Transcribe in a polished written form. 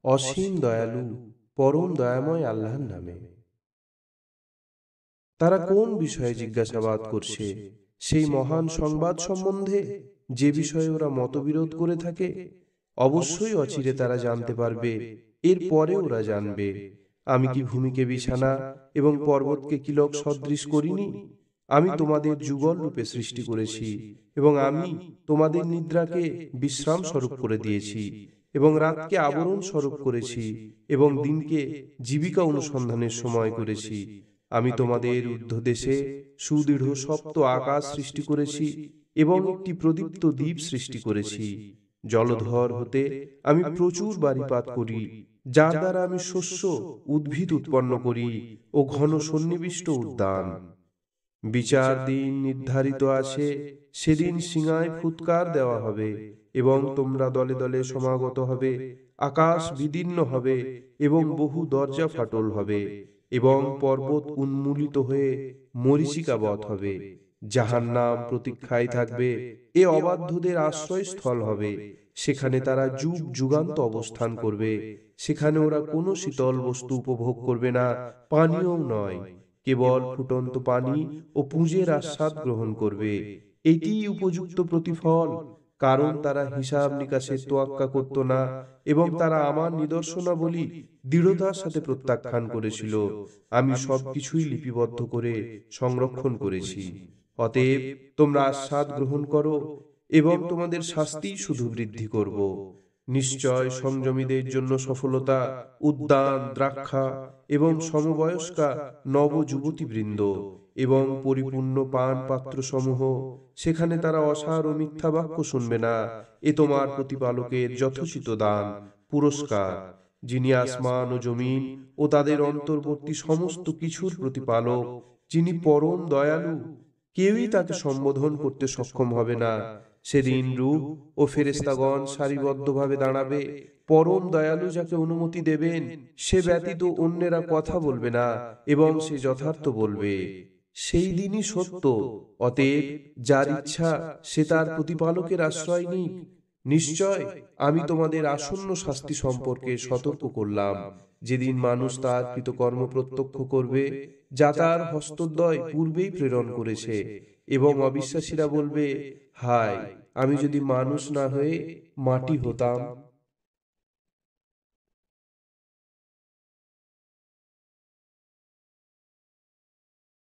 অসীম দয়ালু পরম দয়াময় আল্লাহর নামে। তারা কোন বিষয়ে জিজ্ঞাসাবাদ করছে? সেই মহান সংবাদ সম্বন্ধে যে বিষয়ে ওরা মতবিরোধ করে থাকে। অবশ্যই অচিরে তারা জানতে পারবে, এর পরে ওরা জানবে। আমি কি ভূমিকে বিছানা এবং পর্বতকে কিলক সদৃশ করিনি? আমি তোমাদের যুগল রূপে সৃষ্টি করেছি, এবং আমি তোমাদের নিদ্রাকে বিশ্রাম স্বরূপ করে দিয়েছি, এবং রাতকে আবরণ স্বরূপ করেছি, এবং দিনকে জীবিকা অনুসন্ধানের সময় করেছি। আমি তোমাদের ঊর্ধ্বদেশে সুদৃঢ় সপ্ত আকাশ সৃষ্টি করেছি, এবং একটি প্রদীপ্ত দ্বীপ সৃষ্টি করেছি। জলধর হতে আমি প্রচুর বারিপাত করি, যার দ্বারা আমি শস্য উদ্ভিদ উৎপন্ন করি ও ঘন সন্নিবিষ্ট উদ্যান। বিচার দিন নির্ধারিত আছে, সেদিন সিংহায় ফুৎকার দেওয়া হবে, এবং তোমরা দলে দলে সমাগত হবে। আকাশ বিদীর্ণ হবে, এবং বহু দরজা ফাটল হবে, এবং পর্বত উন্মূলিত হয়ে মরীচিকাবৎ হবে। জাহান্নাম প্রতীক্ষায় থাকবে, এ অবাধ্যদের আশ্রয়স্থল হবে। সেখানে তারা যুগ যুগান্ত অবস্থান করবে। সেখানে ওরা কোনো শীতল বস্তু উপভোগ করবে না, পানীয়ও নয়, কেবল ফুটন্ত পানি ও পুঁজের আস্বাদ গ্রহণ করবে। এটিই উপযুক্ত প্রতিফল, কারণ তারা হিসাব নিকাশের তোয়াক্কা করত না, এবং তারা আমার নিদর্শনাবলী দৃঢ়তার সাথে প্রত্যাখ্যান করেছিল। আমি সবকিছুই লিপিবদ্ধ করে সংরক্ষণ করেছি। অতএব তোমরা আস্বাদ গ্রহণ করো, এবং তোমাদের শাস্তি শুধু বৃদ্ধি করব। নিশ্চয় সংযমীদের জন্য সফলতা, উদ্যান, দ্রাক্ষা এবং সমবয়স্কা নব যুবতীবৃন্দ এবং পরিপূর্ণ পান পাত্র সমূহ। সেখানে তারা অসার ও মিথ্যা বাক্য শুনবে না। এ তোমার প্রতিপালকের যথোচিত দান, পুরস্কার, যিনি আসমান ও জমিন ও তাদের অন্তর্বর্তী সমস্ত কিছুর প্রতিপালক, যিনি পরম দয়ালু। কেউই তাকে সম্বোধন করতে সক্ষম হবে না। সেদিন রূহ ও ফেরেশতাগণ সারিবদ্ধভাবে দাঁড়াবে। পরম দয়ালু যাকে অনুমতি দেবেন, সে ব্যতীত অন্যেরা কথা বলবে না, এবং সে যথার্থ বলবে। সেই দিনই সত্য। অতএব যার ইচ্ছা সে তার প্রতিপালকের আশ্রয় নিক। নিশ্চয় আমি তোমাদের আসন্ন শাস্তি সম্পর্কে সতর্ক করলাম। যেদিন মানুষ তার কৃতকর্ম প্রত্যক্ষ করবে, যা তার হস্তদ্বয় পূর্বেই প্রেরণ করেছে, এবং অবিশ্বাসীরা বলবে, হায়, আমি যদি মানুষ না হয়ে মাটি হতাম।